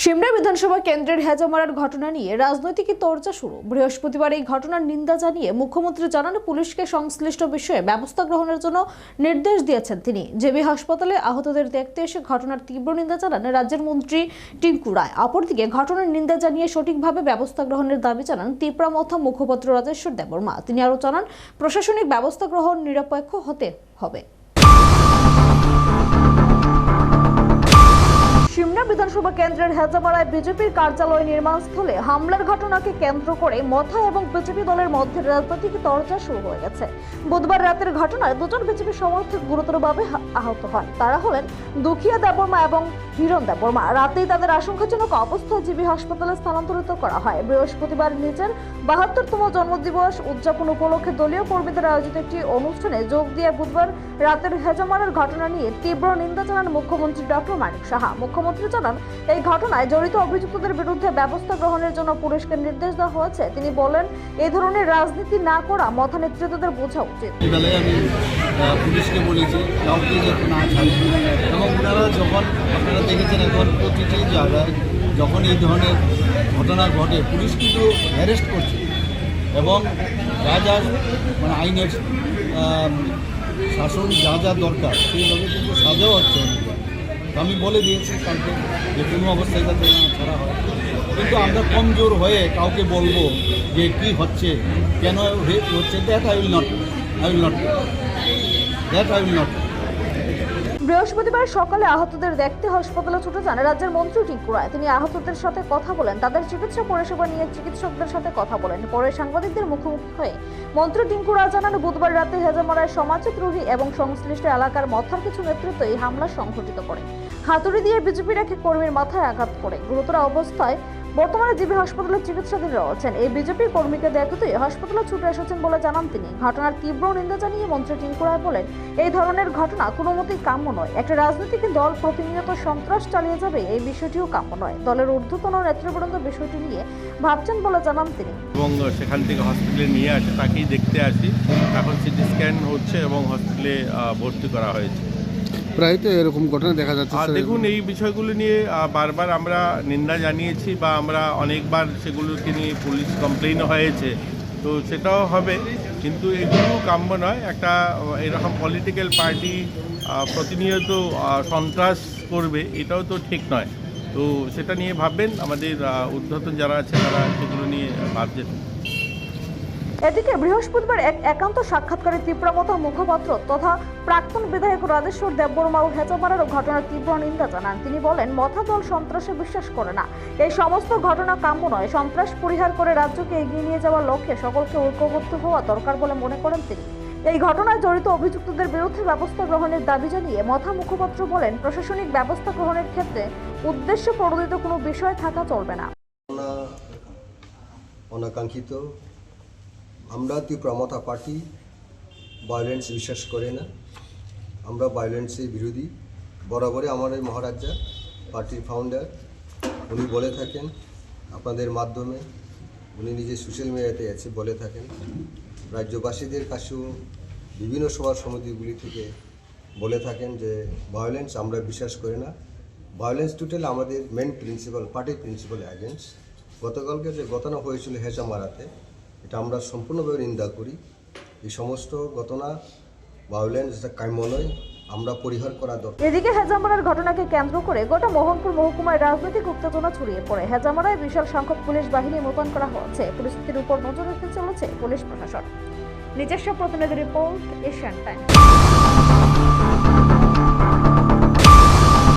সিমলা বিধানসভা কেন্দ্রের হেজামারার ঘটনা নিয়ে রাজনৈতিক তোড়জোড় শুরু। বৃহস্পতিবার এই ঘটনার নিন্দা জানিয়ে মুখ্যমন্ত্রী জানান পুলিশকে সংশ্লিষ্ট বিষয়ে ব্যবস্থা গ্রহণের জন্য নির্দেশ দিয়েছেন তিনি। জেবি হাসপাতালে আহতদের দেখতে এসে ঘটনার তীব্র নিন্দা জানান রাজ্যের মন্ত্রী টিঙ্কু রায়। অপরদিকে ঘটনার নিন্দা জানিয়ে সঠিকভাবে ব্যবস্থা গ্রহণের দাবি জানান তীব্রামথা মুখপাত্র রাজেশ্বর দেববর্মা। তিনি আরও জানান প্রশাসনিক ব্যবস্থা গ্রহণ নিরপেক্ষ হতে হবে। সিমলা বিধানসভা কেন্দ্রের হেজামারায় বিজেপির কার্যালয় নির্মাণস্থলে হামলার ঘটনাকে কেন্দ্র করে মথা এবং বিজেপি দলের মধ্যে রাজনৈতিক তরজা শুরু হয়ে গেছে। বুধবার রাতের ঘটনায় দুজন বিজেপি সমর্থক গুরুতরভাবে আহত হন। তারা হলেন দুখিয়া দেববর্মা এবং হিরণ দেববর্মা। রাতেই তাদের আশঙ্কাজনক অবস্থায় জিবি হাসপাতালে স্থানান্তরিত করা হয়। বৃহস্পতিবার নিজের ৭২তম জন্মদিবস উদযাপন উপলক্ষে দলীয় কর্মীদের আয়োজিত একটি অনুষ্ঠানে যোগ দিয়ে বুধবার রাতের হেজামারার ঘটনা নিয়ে তীব্র নিন্দা জানান মুখ্যমন্ত্রী ডক্টর মানিক সাহা। মুখ্যমন্ত্রী জানান এই ঘটনায় জড়িত অভিযুক্তদের বিরুদ্ধে ব্যবস্থা গ্রহণের জন্য পুলিশকে নির্দেশ দেওয়া হয়েছে। তিনি বলেন, এই ধরনের রাজনীতি না করা মথা নেতৃত্বদের বোঝা উচিত। আমি পুলিশকে বলেছি কাউকে যাতে না ছাড়ে, এবং ওনারা যখন আপনারা দেখেছেন এখন প্রতিটি জায়গায় যখন এই ধরনের ঘটনা ঘটে পুলিশ কিন্তু অ্যারেস্ট করছে এবং যা যা মানে আইনের শাসন যা যা দরকার সেইভাবে কিন্তু সাজাও হচ্ছে। আমি বলে দিয়েছি কালকে যে কোনো অবস্থায় যাতে না ছাড়া হয়, কিন্তু আমরা কমজোর হয়ে কাউকে বলবো যে কী হচ্ছে, কেন হচ্ছে, দ্যাট আই উইল নট। বৃহস্পতিবার সকালে আহতদের দেখতে হাসপাতালে ছুটে যান রাজ্যের মন্ত্রী টিঙ্কু রায়। তিনি আহতদের সাথে কথা বলেন, তাদের চিকিৎসা পরিষেবা নিয়ে চিকিৎসকদের সাথে কথা বলেন। পরে সাংবাদিকদের মুখোমুখি হয়ে মন্ত্রী টিঙ্কু রায় জানান, বুধবার রাতে হেজামারায় সমাজদ্রোহী এবং সংশ্লিষ্ট এলাকার মথার কিছু নেতৃত্ব এই হামলা সংঘটিত করে। হাতুড়ি দিয়ে বিজেপির এক কর্মীর মাথায় আঘাত করে গুরুতর অবস্থায় বর্তমানে জিবি হাসপাতালে চিকিৎসাধীন রয়েছেন। এই বিজেপি কর্মীকে দেখতে হাসপাতালে ছুটে এসেছেন বলে জানান তিনি। ঘটনার তীব্র নিন্দা জানিয়ে মন্ত্রী টিঙ্কু রায় বলেন, এই ধরনের ঘটনা কোনো মতেই কাম্য নয়। একটা রাজনৈতিক দল প্রতিনিয়ত সন্ত্রাস চালিয়ে যাবে, এই বিষয়টিও কাম্য নয়। দলের ঊর্ধ্বতন নেতৃবৃন্দ বিষয়টি নিয়ে ভাবছেন বলে জানান তিনি। এবং সেখান থেকে হসপিটালে নিয়ে আসে, তাকেই দেখতে আসি। এখন সিটি স্ক্যান হচ্ছে এবং হসপিটালে ভর্তি করা হয়েছে। প্রায় তো এরকম ঘটনা দেখা যাচ্ছে। দেখুন, এই বিষয়গুলো নিয়ে বারবার আমরা নিন্দা জানিয়েছি বা আমরা অনেকবার সেগুলোকে নিয়ে পুলিশ কমপ্লেইনও হয়েছে, তো সেটাও হবে, কিন্তু এগুলো কাম্য নয়। একটা এরকম পলিটিক্যাল পার্টি প্রতিনিয়ত সন্ত্রাস করবে, এটাও তো ঠিক নয়। তো সেটা নিয়ে ভাববেন, আমাদের ঊর্ধ্বতন যারা আছে তারা সেগুলো নিয়ে ভাবছেন। এদিকে বৃহস্পতিবার এক একান্ত সাক্ষাৎকারে তীব্রামথা মুখপাত্র তথা প্রাক্তন বিধায়ক রাজেশ্বর দেববর্মাও হেজামারার ঘটনার তীব্র নিন্দা জানান। তিনি বলেন, মথা দল সন্ত্রাসে বিশ্বাস করে না। এই সমস্ত ঘটনা কাম্য নয়। সন্ত্রাস পরিহার করে রাজ্যকে এগিয়ে নিয়ে যাওয়ার লক্ষ্যে সকলকে ঐক্যবদ্ধ হওয়া দরকার বলে মনে করেন তিনি। এই ঘটনায় জড়িত অভিযুক্তদের বিরুদ্ধে ব্যবস্থা গ্রহণের দাবি জানিয়ে মথা মুখপাত্র বলেন, প্রশাসনিক ব্যবস্থা গ্রহণের ক্ষেত্রে উদ্দেশ্য প্রণোদিত কোনো বিষয় থাকা চলবে না। অনাকাঙ্ক্ষিত আমরা তীব্রামথা পার্টি ভায়োলেন্স বিশ্বাস করে না। আমরা ভায়োলেন্সের বিরোধী। বরাবরই আমাদের মহারাজা পার্টির ফাউন্ডার উনি বলে থাকেন আপনাদের মাধ্যমে, উনি নিজে সোশ্যাল মিডিয়াতে আছে বলে থাকেন, রাজ্যবাসীদের কাছেও বিভিন্ন সভা সমিতিগুলি থেকে বলে থাকেন যে ভায়োলেন্স আমরা বিশ্বাস করি না। ভায়োলেন্স টোটাল আমাদের মেন প্রিন্সিপাল, পার্টির প্রিন্সিপাল অ্যাগেন্স্ট। গতকালকে যে ঘটনা হয়েছিল হেজামারাতে, এটা আমরা সম্পূর্ণভাবে নিন্দা করি। এই সমস্ত ঘটনা ভায়োলেন্স কাম্য নয়, আমরা পরিহার করা দরকার। এদিকে হেজামারার ঘটনাকে কেন্দ্র করে গোটা মোহনপুর মহকুমায় রাজনৈতিক উত্তেজনা ছড়িয়ে পড়ে। হেজামারায় বিশাল সংখ্যক পুলিশ বাহিনী মোতায়েন করা হয়েছে। পরিস্থিতির উপর নজর রাখতে চলেছে পুলিশ প্রশাসন। নিজস্ব প্রতিনিধি রিপোর্ট, এশিয়ান টাইমস।